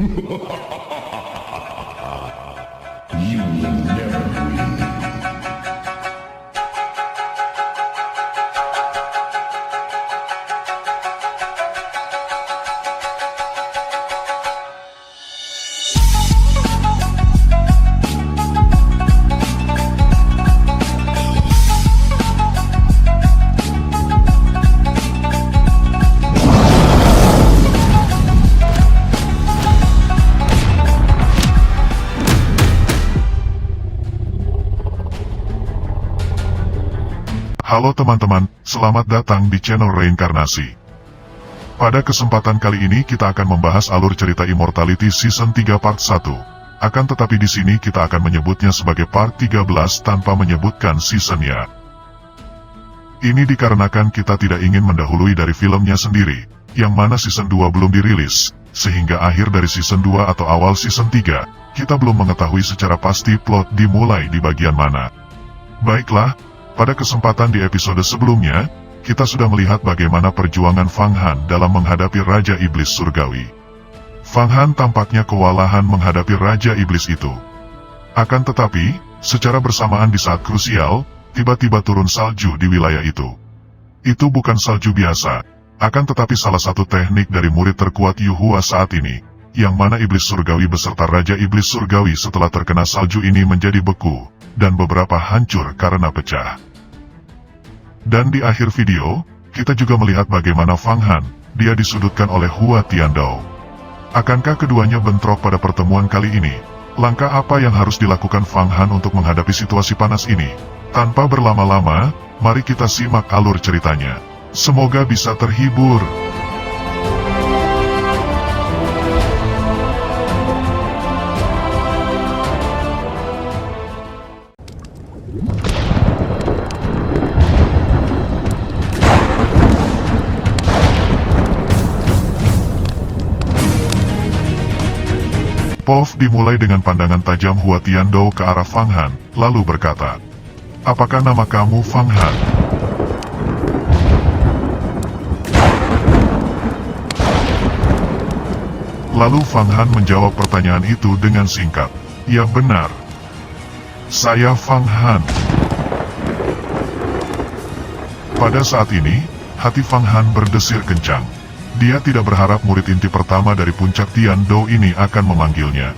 You will never win. Halo teman-teman, selamat datang di channel Reinkarnasi. Pada kesempatan kali ini kita akan membahas alur cerita Immortality Season 3 Part 1. Akan tetapi di sini kita akan menyebutnya sebagai Part 13 tanpa menyebutkan seasonnya. Ini dikarenakan kita tidak ingin mendahului dari filmnya sendiri, yang mana Season 2 belum dirilis, sehingga akhir dari Season 2 atau awal Season 3, kita belum mengetahui secara pasti plot dimulai di bagian mana. Baiklah, pada kesempatan di episode sebelumnya, kita sudah melihat bagaimana perjuangan Fang Han dalam menghadapi Raja Iblis Surgawi. Fang Han tampaknya kewalahan menghadapi Raja Iblis itu. Akan tetapi, secara bersamaan di saat krusial, tiba-tiba turun salju di wilayah itu. Itu bukan salju biasa, akan tetapi salah satu teknik dari murid terkuat Yuhua saat ini, yang mana Iblis Surgawi beserta Raja Iblis Surgawi setelah terkena salju ini menjadi beku, dan beberapa hancur karena pecah. Dan di akhir video, kita juga melihat bagaimana Fang Han, dia disudutkan oleh Hua Tiandao. Akankah keduanya bentrok pada pertemuan kali ini? Langkah apa yang harus dilakukan Fang Han untuk menghadapi situasi panas ini? Tanpa berlama-lama, mari kita simak alur ceritanya. Semoga bisa terhibur. Pov dimulai dengan pandangan tajam Hua Tiandao ke arah Fang Han, lalu berkata, "Apakah nama kamu Fang Han?" Lalu Fang Han menjawab pertanyaan itu dengan singkat, "Ya benar. Saya Fang Han." Pada saat ini, hati Fang Han berdesir kencang. Dia tidak berharap murid inti pertama dari puncak Tiandou ini akan memanggilnya.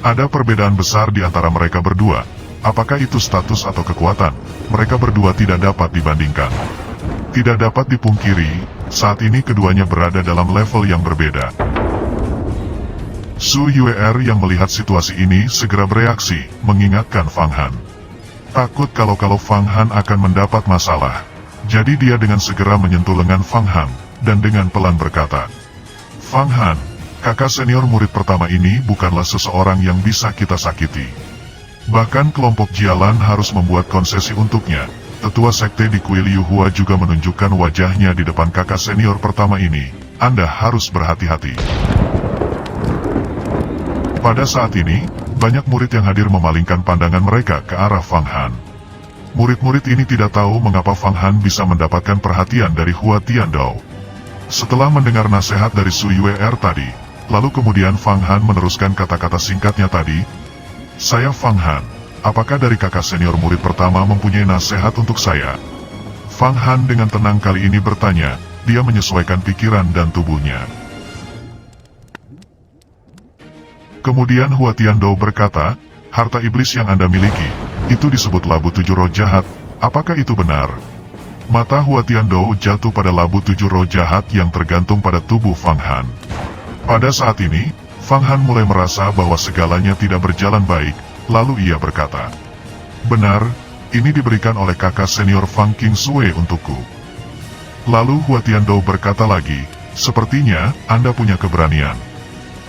Ada perbedaan besar di antara mereka berdua. Apakah itu status atau kekuatan? Mereka berdua tidak dapat dibandingkan. Tidak dapat dipungkiri, saat ini keduanya berada dalam level yang berbeda. Su Yuer yang melihat situasi ini segera bereaksi, mengingatkan Fang Han. Takut kalau Fang Han akan mendapat masalah. Jadi dia dengan segera menyentuh lengan Fang Han, dan dengan pelan berkata, "Fang Han, kakak senior murid pertama ini bukanlah seseorang yang bisa kita sakiti. Bahkan kelompok Jialan harus membuat konsesi untuknya." Tetua sekte di Kuil Yuhua juga menunjukkan wajahnya di depan kakak senior pertama ini. Anda harus berhati-hati. Pada saat ini, banyak murid yang hadir memalingkan pandangan mereka ke arah Fang Han. Murid-murid ini tidak tahu mengapa Fang Han bisa mendapatkan perhatian dari Hua Tiandao. Setelah mendengar nasihat dari Su Yuer tadi, lalu kemudian Fang Han meneruskan kata-kata singkatnya tadi, "Saya Fang Han, apakah dari kakak senior murid pertama mempunyai nasihat untuk saya?" Fang Han dengan tenang kali ini bertanya, dia menyesuaikan pikiran dan tubuhnya. Kemudian Hua Tiandao berkata, "Harta iblis yang Anda miliki, itu disebut labu 7 roh jahat, apakah itu benar?" Mata Hua Tiandao jatuh pada labu 7 roh jahat yang tergantung pada tubuh Fang Han. Pada saat ini, Fang Han mulai merasa bahwa segalanya tidak berjalan baik, lalu ia berkata, "Benar, ini diberikan oleh kakak senior Fang Qingsui untukku." Lalu Hua Tiandao berkata lagi, "Sepertinya, Anda punya keberanian.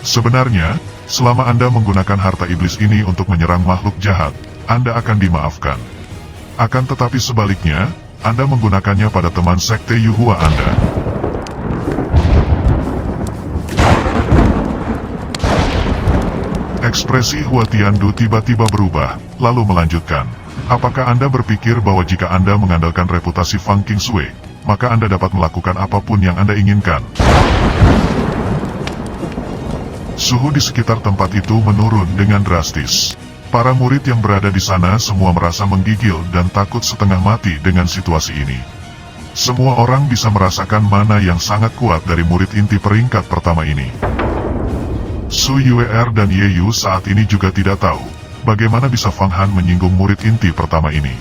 Sebenarnya, selama Anda menggunakan harta iblis ini untuk menyerang makhluk jahat, Anda akan dimaafkan. Akan tetapi sebaliknya, Anda menggunakannya pada teman sekte Yuhua Anda." Ekspresi Hua Tiandao tiba-tiba berubah, lalu melanjutkan, "Apakah Anda berpikir bahwa jika Anda mengandalkan reputasi Fang Qingsui, maka Anda dapat melakukan apapun yang Anda inginkan?" Suhu di sekitar tempat itu menurun dengan drastis. Para murid yang berada di sana semua merasa menggigil dan takut setengah mati dengan situasi ini. Semua orang bisa merasakan mana yang sangat kuat dari murid inti peringkat pertama ini. Su Yuer dan Ye Yu saat ini juga tidak tahu bagaimana bisa Fang Han menyinggung murid inti pertama ini.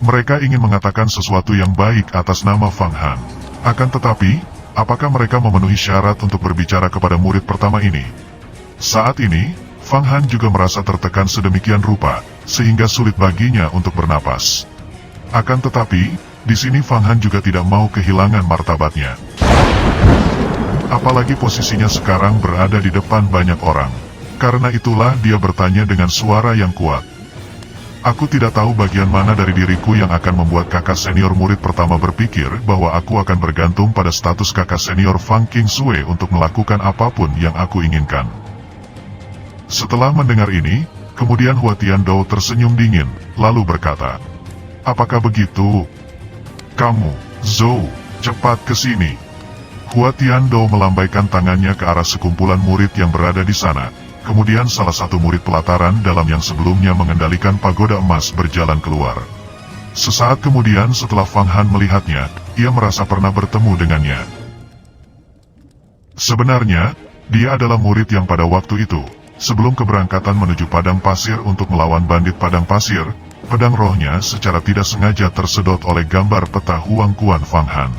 Mereka ingin mengatakan sesuatu yang baik atas nama Fang Han. Akan tetapi, apakah mereka memenuhi syarat untuk berbicara kepada murid pertama ini? Saat ini, Fang Han juga merasa tertekan sedemikian rupa, sehingga sulit baginya untuk bernapas. Akan tetapi, di sini Fang Han juga tidak mau kehilangan martabatnya. Apalagi posisinya sekarang berada di depan banyak orang. Karena itulah dia bertanya dengan suara yang kuat. Aku tidak tahu bagian mana dari diriku yang akan membuat kakak senior murid pertama berpikir bahwa aku akan bergantung pada status kakak senior Fang Qingsui untuk melakukan apapun yang aku inginkan. Setelah mendengar ini, kemudian Hua Tiandou tersenyum dingin, lalu berkata, "Apakah begitu? Kamu, Zhou, cepat ke sini." Hua Tiandou melambaikan tangannya ke arah sekumpulan murid yang berada di sana. Kemudian salah satu murid pelataran dalam yang sebelumnya mengendalikan pagoda emas berjalan keluar. Sesaat kemudian setelah Fang Han melihatnya, ia merasa pernah bertemu dengannya. Sebenarnya, dia adalah murid yang pada waktu itu, sebelum keberangkatan menuju padang pasir untuk melawan bandit padang pasir, pedang rohnya secara tidak sengaja tersedot oleh gambar peta Huang Quan Fang Han.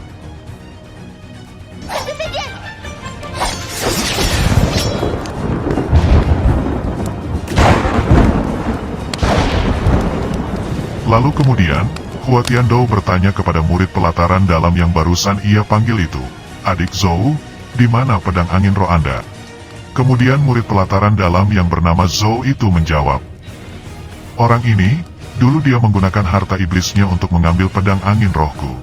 Lalu kemudian, Hua Tiandou bertanya kepada murid pelataran dalam yang barusan ia panggil itu, "Adik Zhou, di mana pedang angin roh Anda?" Kemudian murid pelataran dalam yang bernama Zhou itu menjawab, "Orang ini, dulu dia menggunakan harta iblisnya untuk mengambil pedang angin rohku.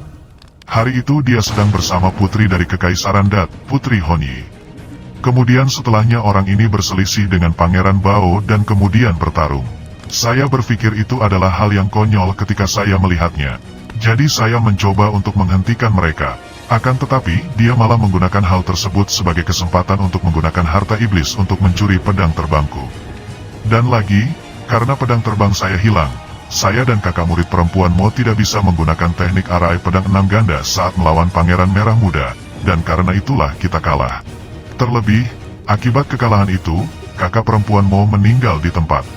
Hari itu dia sedang bersama putri dari Kekaisaran Dat, Putri Honyi. Kemudian setelahnya orang ini berselisih dengan Pangeran Bao dan kemudian bertarung. Saya berpikir itu adalah hal yang konyol ketika saya melihatnya. Jadi saya mencoba untuk menghentikan mereka. Akan tetapi, dia malah menggunakan hal tersebut sebagai kesempatan untuk menggunakan harta iblis untuk mencuri pedang terbangku. Dan lagi, karena pedang terbang saya hilang, saya dan kakak murid perempuan Mo tidak bisa menggunakan teknik arai pedang 6 ganda saat melawan Pangeran Merah Muda, dan karena itulah kita kalah. Terlebih, akibat kekalahan itu, kakak perempuan Mo meninggal di tempat.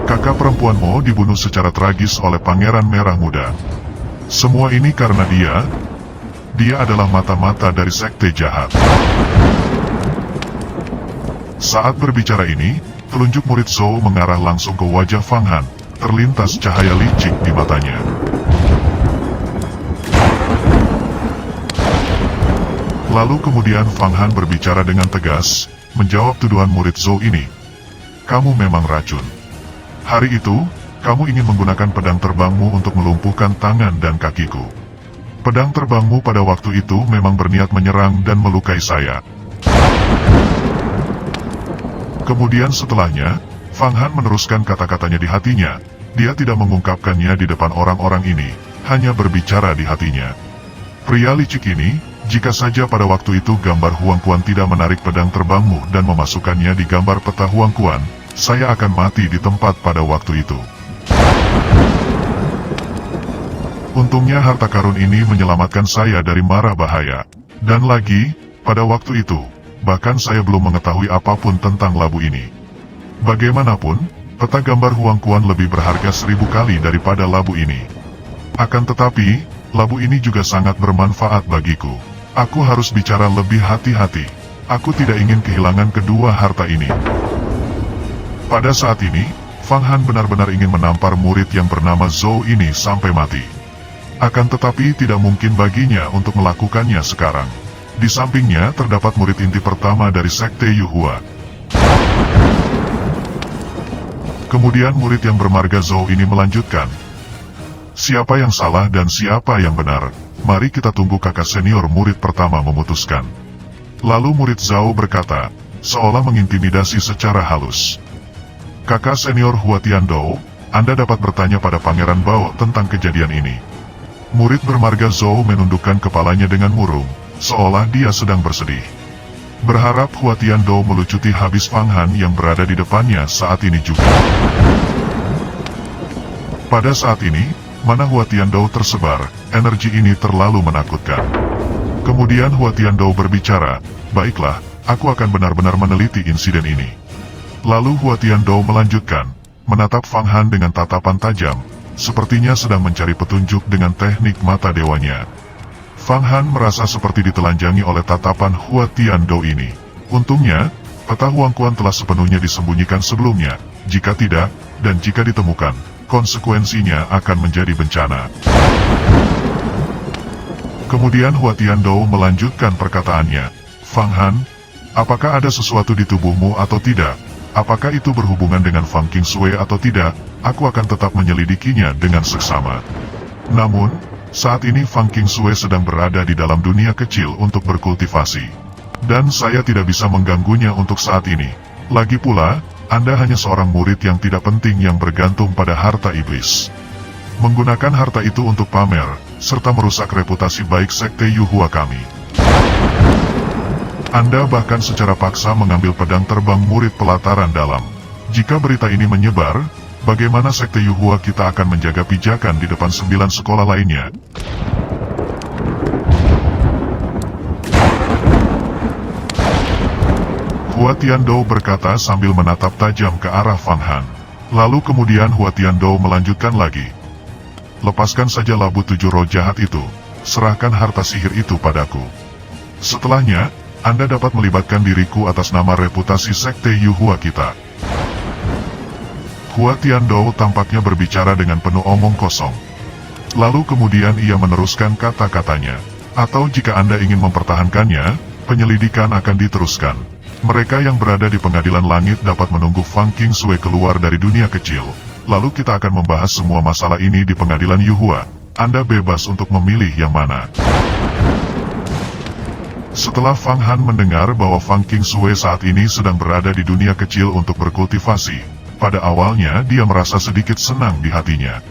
Kakak perempuan Mo dibunuh secara tragis oleh Pangeran Merah Muda. Semua ini karena dia adalah mata-mata dari sekte jahat." Saat berbicara ini, telunjuk murid Zhou mengarah langsung ke wajah Fang Han, terlintas cahaya licik di matanya. Lalu kemudian Fang Han berbicara dengan tegas, menjawab tuduhan murid Zhou ini. "Kamu memang racun. Hari itu, kamu ingin menggunakan pedang terbangmu untuk melumpuhkan tangan dan kakiku. Pedang terbangmu pada waktu itu memang berniat menyerang dan melukai saya." Kemudian setelahnya, Fang Han meneruskan kata-katanya di hatinya. Dia tidak mengungkapkannya di depan orang-orang ini, hanya berbicara di hatinya. "Pria licik ini, jika saja pada waktu itu gambar Huang Quan tidak menarik pedang terbangmu dan memasukkannya di gambar peta Huang Quan, saya akan mati di tempat pada waktu itu." Untungnya harta karun ini menyelamatkan saya dari mara bahaya. Dan lagi, pada waktu itu, bahkan saya belum mengetahui apapun tentang labu ini. Bagaimanapun, peta gambar Huang Quan lebih berharga 1000 kali daripada labu ini. Akan tetapi, labu ini juga sangat bermanfaat bagiku. Aku harus bicara lebih hati-hati. Aku tidak ingin kehilangan kedua harta ini. Pada saat ini, Fang Han benar-benar ingin menampar murid yang bernama Zhou ini sampai mati. Akan tetapi tidak mungkin baginya untuk melakukannya sekarang. Di sampingnya terdapat murid inti pertama dari sekte Yuhua. Kemudian murid yang bermarga Zhou ini melanjutkan, "Siapa yang salah dan siapa yang benar? Mari kita tunggu kakak senior murid pertama memutuskan." Lalu murid Zhou berkata, seolah mengintimidasi secara halus, "Kakak senior Hua Tiandou, Anda dapat bertanya pada Pangeran Bao tentang kejadian ini." Murid bermarga Zhou menundukkan kepalanya dengan murung, seolah dia sedang bersedih. berharap Hua Tiandou melucuti habis Fang Han yang berada di depannya saat ini juga. Pada saat ini, mana Hua Tiandou tersebar, energi ini terlalu menakutkan. Kemudian Hua Tiandou berbicara, "Baiklah, aku akan benar-benar meneliti insiden ini." Lalu Hua Tiandou melanjutkan, menatap Fang Han dengan tatapan tajam, sepertinya sedang mencari petunjuk dengan teknik mata dewanya. Fang Han merasa seperti ditelanjangi oleh tatapan Hua Tiandou ini. Untungnya, peta Huang Quan telah sepenuhnya disembunyikan sebelumnya. Jika tidak, dan jika ditemukan, konsekuensinya akan menjadi bencana. Kemudian Hua Tiandou melanjutkan perkataannya, "Fang Han, apakah ada sesuatu di tubuhmu atau tidak? Apakah itu berhubungan dengan Fang Qingshui atau tidak? Aku akan tetap menyelidikinya dengan seksama." Namun, saat ini Fang Qingshui sedang berada di dalam dunia kecil untuk berkultivasi. Dan saya tidak bisa mengganggunya untuk saat ini. Lagi pula, Anda hanya seorang murid yang tidak penting yang bergantung pada harta iblis. Menggunakan harta itu untuk pamer, serta merusak reputasi baik Sekte Yuhua kami. Anda bahkan secara paksa mengambil pedang terbang murid pelataran dalam. Jika berita ini menyebar, bagaimana Sekte Yuhua kita akan menjaga pijakan di depan 9 sekolah lainnya? Hua Tiandou berkata sambil menatap tajam ke arah Fang Han. Lalu kemudian Hua Tiandou melanjutkan lagi. "Lepaskan saja labu 7 roh jahat itu, serahkan harta sihir itu padaku. Setelahnya, Anda dapat melibatkan diriku atas nama reputasi Sekte Yuhua kita." Hua Tiandou tampaknya berbicara dengan penuh omong kosong. Lalu kemudian ia meneruskan kata-katanya, "Atau jika Anda ingin mempertahankannya, penyelidikan akan diteruskan. Mereka yang berada di pengadilan langit dapat menunggu Fang Qingshui keluar dari dunia kecil. Lalu kita akan membahas semua masalah ini di pengadilan Yuhua. Anda bebas untuk memilih yang mana." Setelah Fang Han mendengar bahwa Fang Qingshui saat ini sedang berada di dunia kecil untuk berkultivasi, pada awalnya dia merasa sedikit senang di hatinya.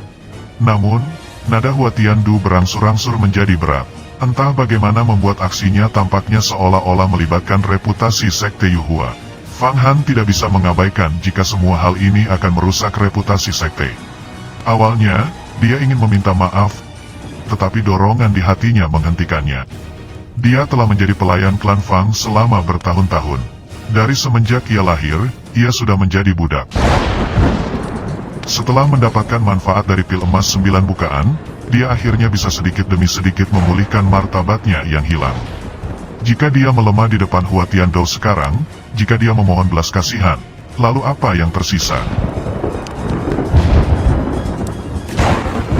Namun, nada Hua Tiandou berangsur-angsur menjadi berat. Entah bagaimana membuat aksinya tampaknya seolah-olah melibatkan reputasi Sekte Yuhua. Fang Han tidak bisa mengabaikan jika semua hal ini akan merusak reputasi sekte. Awalnya, dia ingin meminta maaf, tetapi dorongan di hatinya menghentikannya. Dia telah menjadi pelayan klan Fang selama bertahun-tahun. Dari semenjak ia lahir, ia sudah menjadi budak. Setelah mendapatkan manfaat dari pil emas 9 bukaan, dia akhirnya bisa sedikit demi sedikit memulihkan martabatnya yang hilang. Jika dia melemah di depan Hua Tiandou sekarang, jika dia memohon belas kasihan, lalu apa yang tersisa?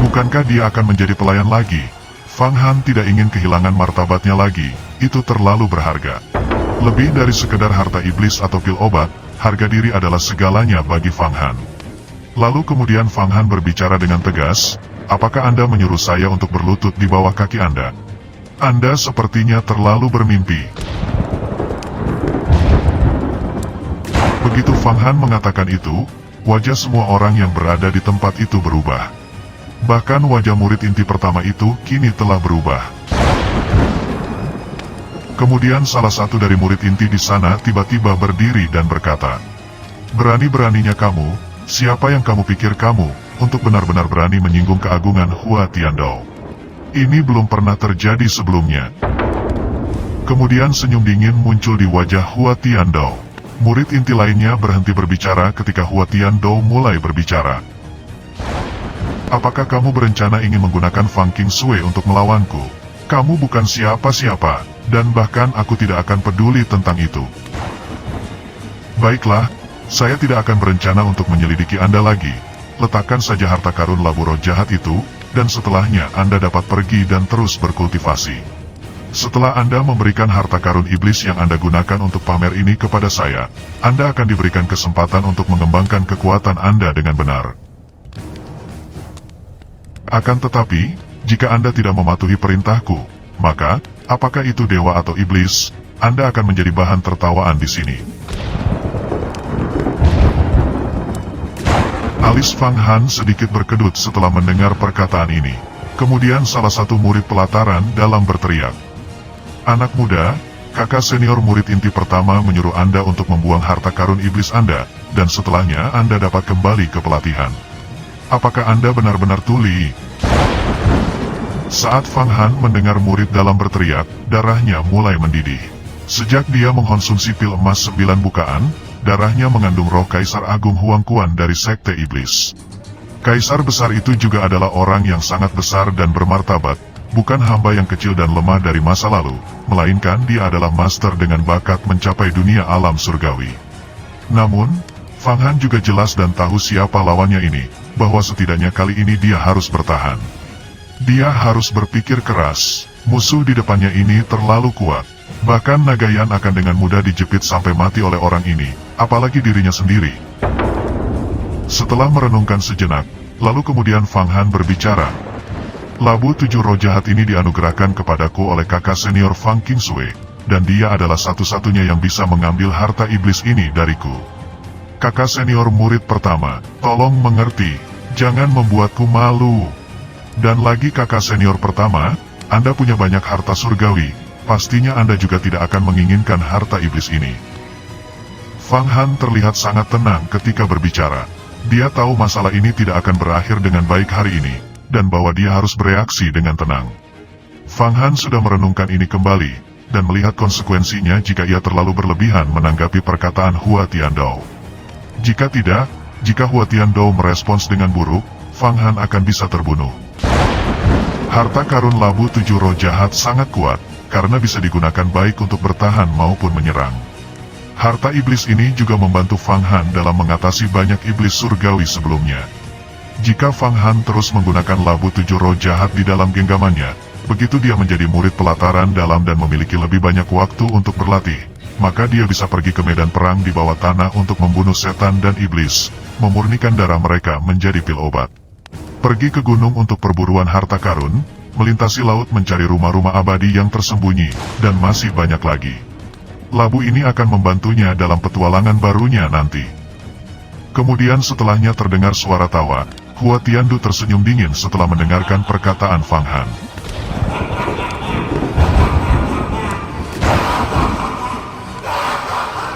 Bukankah dia akan menjadi pelayan lagi? Fang Han tidak ingin kehilangan martabatnya lagi, itu terlalu berharga. Lebih dari sekedar harta iblis atau pil obat, harga diri adalah segalanya bagi Fang Han. Lalu kemudian Fang Han berbicara dengan tegas, "Apakah Anda menyuruh saya untuk berlutut di bawah kaki Anda? Anda sepertinya terlalu bermimpi." Begitu Fang Han mengatakan itu, wajah semua orang yang berada di tempat itu berubah. Bahkan wajah murid inti pertama itu kini telah berubah. Kemudian salah satu dari murid inti di sana tiba-tiba berdiri dan berkata, "Berani-beraninya kamu, siapa yang kamu pikir kamu, untuk benar-benar berani menyinggung keagungan Hua Tiandou? Ini belum pernah terjadi sebelumnya." Kemudian senyum dingin muncul di wajah Hua Tiandou. Murid inti lainnya berhenti berbicara ketika Hua Tiandou mulai berbicara. "Apakah kamu berencana ingin menggunakan Fang Qingshui untuk melawanku? Kamu bukan siapa-siapa, dan bahkan aku tidak akan peduli tentang itu. Baiklah, saya tidak akan berencana untuk menyelidiki Anda lagi. Letakkan saja harta karun labu roh jahat itu, dan setelahnya Anda dapat pergi dan terus berkultivasi. Setelah Anda memberikan harta karun iblis yang Anda gunakan untuk pamer ini kepada saya, Anda akan diberikan kesempatan untuk mengembangkan kekuatan Anda dengan benar. Akan tetapi, jika Anda tidak mematuhi perintahku, maka, apakah itu dewa atau iblis, Anda akan menjadi bahan tertawaan di sini." Alis Fang Han sedikit berkedut setelah mendengar perkataan ini. Kemudian salah satu murid pelataran dalam berteriak, "Anak muda, Kakak senior murid inti pertama menyuruh Anda untuk membuang harta karun iblis Anda, dan setelahnya Anda dapat kembali ke pelatihan. Apakah Anda benar-benar tuli? Saat Fang Han mendengar murid dalam berteriak, darahnya mulai mendidih. Sejak dia mengkonsumsi pil emas 9 bukaan, darahnya mengandung roh Kaisar Agung Huang Quan dari Sekte Iblis. Kaisar besar itu juga adalah orang yang sangat besar dan bermartabat, bukan hamba yang kecil dan lemah dari masa lalu, melainkan dia adalah master dengan bakat mencapai dunia alam surgawi. Namun, Fang Han juga jelas dan tahu siapa lawannya ini, bahwa setidaknya kali ini dia harus bertahan. Dia harus berpikir keras, musuh di depannya ini terlalu kuat. Bahkan Nagayan akan dengan mudah dijepit sampai mati oleh orang ini, apalagi dirinya sendiri. Setelah merenungkan sejenak, lalu kemudian Fang Han berbicara. Labu 7 roh jahat ini dianugerahkan kepadaku oleh kakak senior Fang Qingsui, dan dia adalah satu-satunya yang bisa mengambil harta iblis ini dariku. Kakak senior murid pertama, tolong mengerti, jangan membuatku malu. Dan lagi kakak senior pertama, Anda punya banyak harta surgawi, pastinya Anda juga tidak akan menginginkan harta iblis ini. Fang Han terlihat sangat tenang ketika berbicara. Dia tahu masalah ini tidak akan berakhir dengan baik hari ini, dan bahwa dia harus bereaksi dengan tenang. Fang Han sudah merenungkan ini kembali, dan melihat konsekuensinya jika ia terlalu berlebihan menanggapi perkataan Hua Tiandou. Jika tidak, jika Hua Tiandou merespons dengan buruk, Fang Han akan bisa terbunuh. Harta karun labu 7 roh jahat sangat kuat, karena bisa digunakan baik untuk bertahan maupun menyerang. Harta iblis ini juga membantu Fang Han dalam mengatasi banyak iblis surgawi sebelumnya. Jika Fang Han terus menggunakan labu 7 roh jahat di dalam genggamannya, begitu dia menjadi murid pelataran dalam dan memiliki lebih banyak waktu untuk berlatih, maka dia bisa pergi ke medan perang di bawah tanah untuk membunuh setan dan iblis, memurnikan darah mereka menjadi pil obat. Pergi ke gunung untuk perburuan harta karun, melintasi laut mencari rumah-rumah abadi yang tersembunyi, dan masih banyak lagi. Labu ini akan membantunya dalam petualangan barunya nanti. Kemudian setelahnya terdengar suara tawa, Hua Tiandu tersenyum dingin setelah mendengarkan perkataan Fang Han.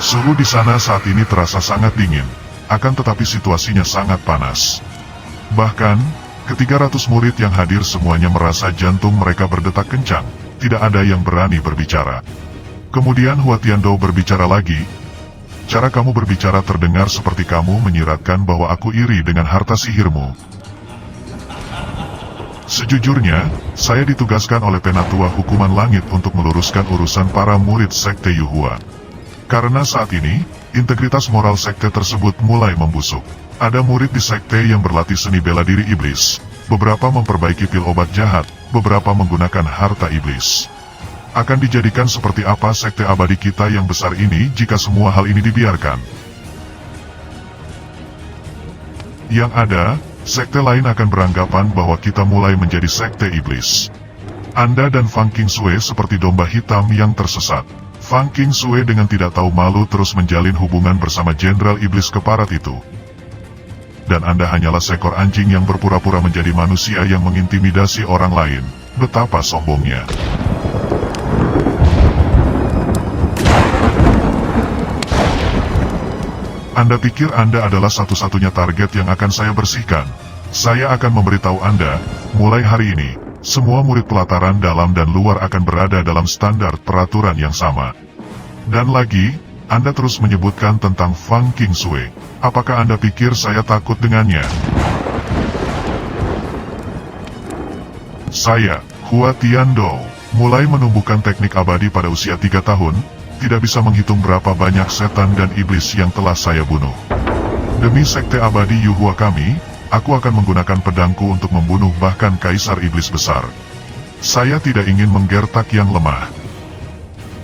Suhu di sana saat ini terasa sangat dingin, akan tetapi situasinya sangat panas. Bahkan, ke-300 murid yang hadir semuanya merasa jantung mereka berdetak kencang, tidak ada yang berani berbicara. Kemudian Hua Tiandou berbicara lagi. Cara kamu berbicara terdengar seperti kamu menyiratkan bahwa aku iri dengan harta sihirmu. Sejujurnya, saya ditugaskan oleh Penatua Hukuman Langit untuk meluruskan urusan para murid Sekte Yuhua. Karena saat ini, integritas moral sekte tersebut mulai membusuk. Ada murid di sekte yang berlatih seni bela diri iblis. Beberapa memperbaiki pil obat jahat, beberapa menggunakan harta iblis. Akan dijadikan seperti apa sekte abadi kita yang besar ini jika semua hal ini dibiarkan? Yang ada, sekte lain akan beranggapan bahwa kita mulai menjadi sekte iblis. Anda dan Fang Qingsui seperti domba hitam yang tersesat. Fang Qingsui dengan tidak tahu malu terus menjalin hubungan bersama Jenderal Iblis Keparat itu. Dan Anda hanyalah seekor anjing yang berpura-pura menjadi manusia yang mengintimidasi orang lain. Betapa sombongnya. Anda pikir Anda adalah satu-satunya target yang akan saya bersihkan? Saya akan memberitahu Anda, mulai hari ini, semua murid pelataran dalam dan luar akan berada dalam standar peraturan yang sama. Dan lagi, Anda terus menyebutkan tentang Fang Qingsui. Apakah Anda pikir saya takut dengannya? Saya, Hua Tiandou, mulai menumbuhkan teknik abadi pada usia 3 tahun, tidak bisa menghitung berapa banyak setan dan iblis yang telah saya bunuh. Demi sekte abadi Yuhua kami, aku akan menggunakan pedangku untuk membunuh bahkan kaisar iblis besar. Saya tidak ingin menggertak yang lemah.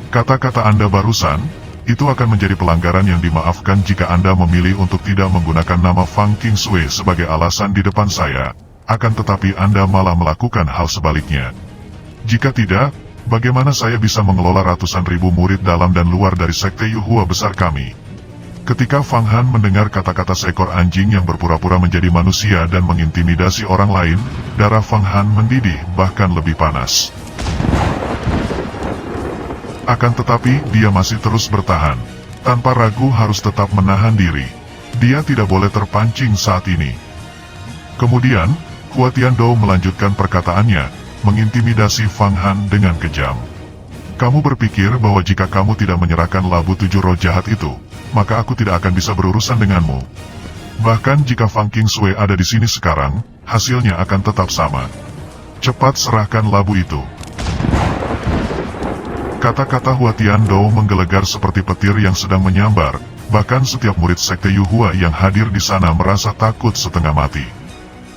Kata-kata Anda barusan, itu akan menjadi pelanggaran yang dimaafkan jika Anda memilih untuk tidak menggunakan nama Fang Qingsui sebagai alasan di depan saya, akan tetapi Anda malah melakukan hal sebaliknya. Jika tidak, bagaimana saya bisa mengelola ratusan ribu murid dalam dan luar dari sekte Yuhua besar kami? Ketika Fang Han mendengar kata-kata seekor anjing yang berpura-pura menjadi manusia dan mengintimidasi orang lain, darah Fang Han mendidih bahkan lebih panas. Akan tetapi, dia masih terus bertahan. Tanpa ragu harus tetap menahan diri. Dia tidak boleh terpancing saat ini. Kemudian, Hua Tiandou melanjutkan perkataannya, mengintimidasi Fang Han dengan kejam. Kamu berpikir bahwa jika kamu tidak menyerahkan labu 7 roh jahat itu, maka aku tidak akan bisa berurusan denganmu. Bahkan jika Fang Qingshui ada di sini sekarang, hasilnya akan tetap sama. Cepat serahkan labu itu. Kata-kata Hua Tiandou menggelegar seperti petir yang sedang menyambar, bahkan setiap murid sekte Yuhua yang hadir di sana merasa takut setengah mati.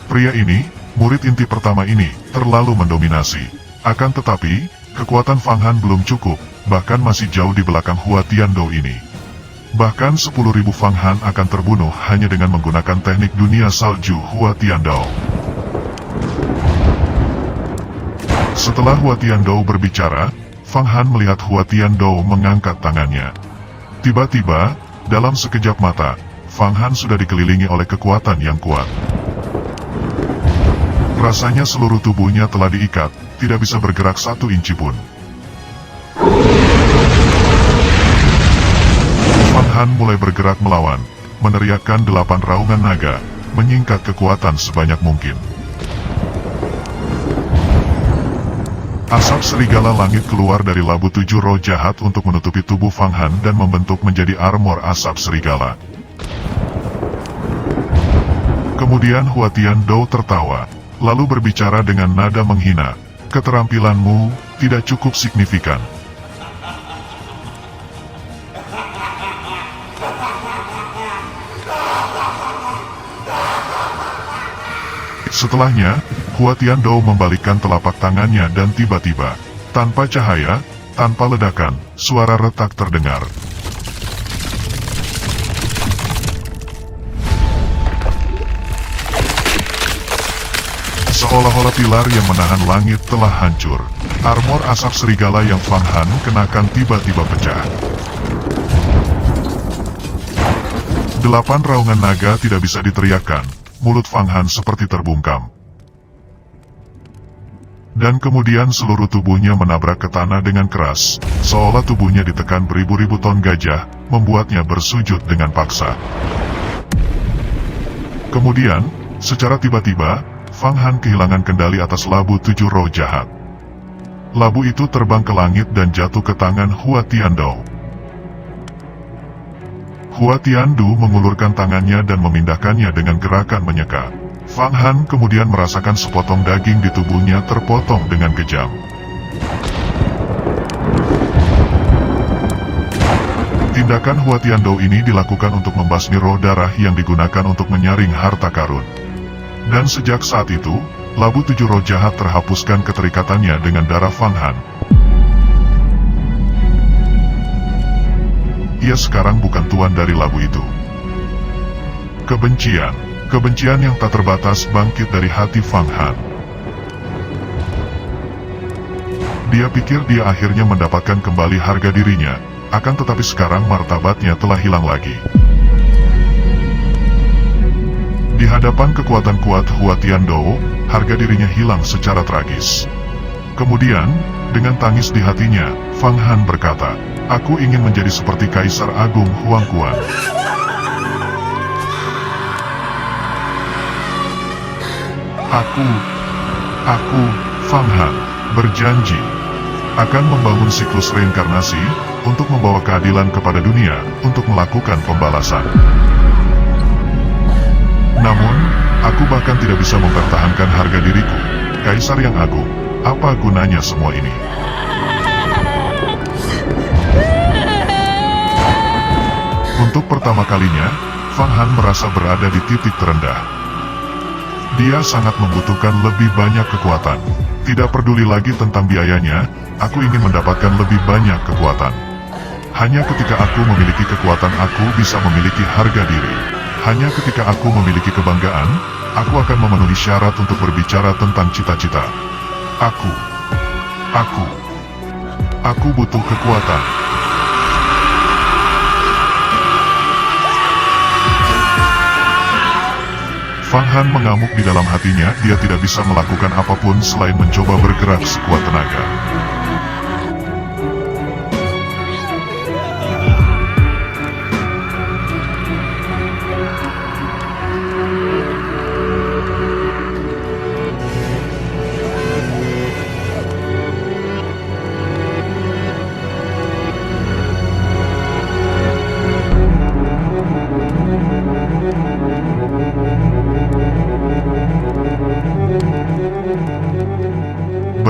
Pria ini, murid inti pertama ini, terlalu mendominasi. Akan tetapi, kekuatan Fang Han belum cukup, bahkan masih jauh di belakang Hua Tiandou ini. Bahkan 10.000 Fang Han akan terbunuh hanya dengan menggunakan teknik dunia salju Hua Tiandou. Setelah Hua Tiandou berbicara, Fang Han melihat Hua Tiandou mengangkat tangannya. Tiba-tiba, dalam sekejap mata, Fang Han sudah dikelilingi oleh kekuatan yang kuat. Rasanya seluruh tubuhnya telah diikat, tidak bisa bergerak 1 inci pun. Fang Han mulai bergerak melawan, meneriakkan 8 raungan naga, menyingkat kekuatan sebanyak mungkin. Asap serigala langit keluar dari labu 7 roh jahat untuk menutupi tubuh Fang Han dan membentuk menjadi armor asap serigala. Kemudian Hua Tiandou tertawa, lalu berbicara dengan nada menghina, keterampilanmu tidak cukup signifikan. Setelahnya, Hua Tiandou membalikkan telapak tangannya dan tiba-tiba, tanpa cahaya, tanpa ledakan, suara retak terdengar. Seolah-olah pilar yang menahan langit telah hancur. Armor asap serigala yang Fang Han kenakan tiba-tiba pecah. 8 raungan naga tidak bisa diteriakkan. Mulut Fang Han seperti terbungkam. Dan kemudian seluruh tubuhnya menabrak ke tanah dengan keras, seolah tubuhnya ditekan beribu-ribu ton gajah, membuatnya bersujud dengan paksa. Kemudian, secara tiba-tiba, Fang Han kehilangan kendali atas labu 7 roh jahat. Labu itu terbang ke langit dan jatuh ke tangan Hua Tiandou. Hua Tiandou mengulurkan tangannya dan memindahkannya dengan gerakan menyeka. Fang Han kemudian merasakan sepotong daging di tubuhnya terpotong dengan kejam. Tindakan Hua Tiandou ini dilakukan untuk membasmi roh darah yang digunakan untuk menyaring harta karun. Dan sejak saat itu, labu 7 roh jahat terhapuskan keterikatannya dengan darah Fang Han. Ia sekarang bukan tuan dari labu itu. Kebencian yang tak terbatas bangkit dari hati Fang Han. Dia pikir dia akhirnya mendapatkan kembali harga dirinya, akan tetapi sekarang martabatnya telah hilang lagi. Di hadapan kekuatan kuat Hua Tiandou, harga dirinya hilang secara tragis. Kemudian, dengan tangis di hatinya, Fang Han berkata, "Aku ingin menjadi seperti Kaisar Agung Huang Quan." Aku, Fang Han, berjanji akan membangun siklus reinkarnasi untuk membawa keadilan kepada dunia, untuk melakukan pembalasan. Namun, aku bahkan tidak bisa mempertahankan harga diriku. Kaisar yang agung, apa gunanya semua ini? Untuk pertama kalinya, Fang Han merasa berada di titik terendah. Dia sangat membutuhkan lebih banyak kekuatan. Tidak peduli lagi tentang biayanya, aku ingin mendapatkan lebih banyak kekuatan. Hanya ketika aku memiliki kekuatan aku bisa memiliki harga diri. Hanya ketika aku memiliki kebanggaan, aku akan memenuhi syarat untuk berbicara tentang cita-cita. Aku butuh kekuatan. Fang Han mengamuk di dalam hatinya, dia tidak bisa melakukan apapun selain mencoba bergerak sekuat tenaga.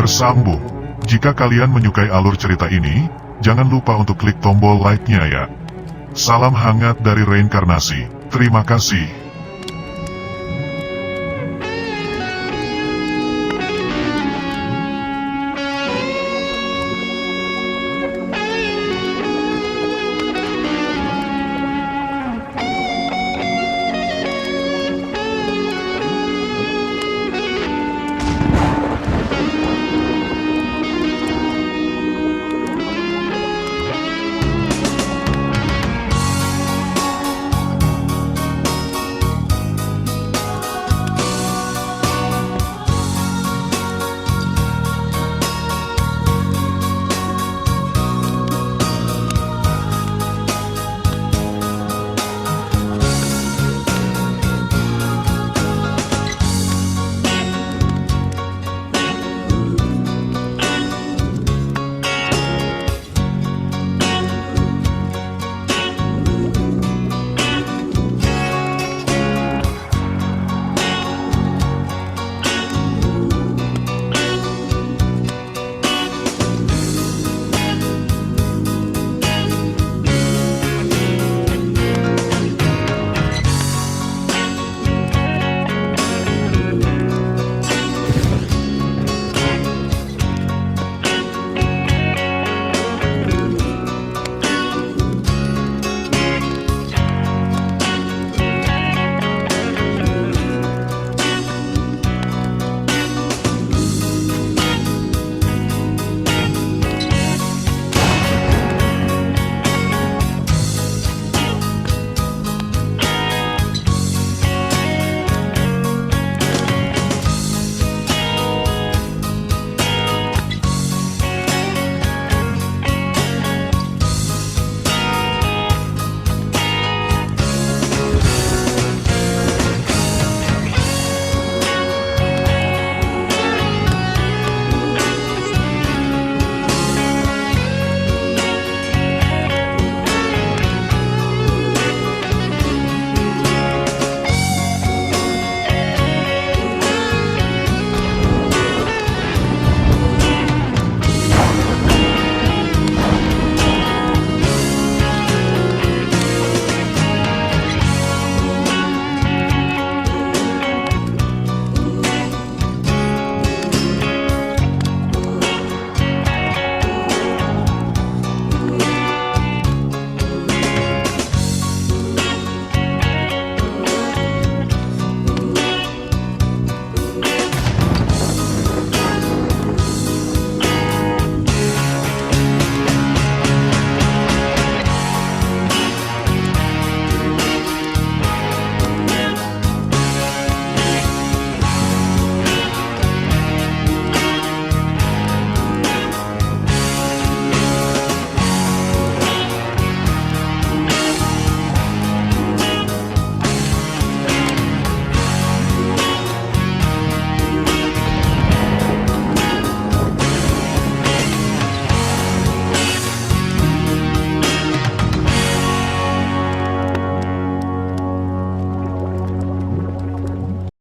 bersambung. Jika kalian menyukai alur cerita ini, jangan lupa untuk klik tombol like-nya ya. Salam hangat dari Reinkarnasi. Terima kasih.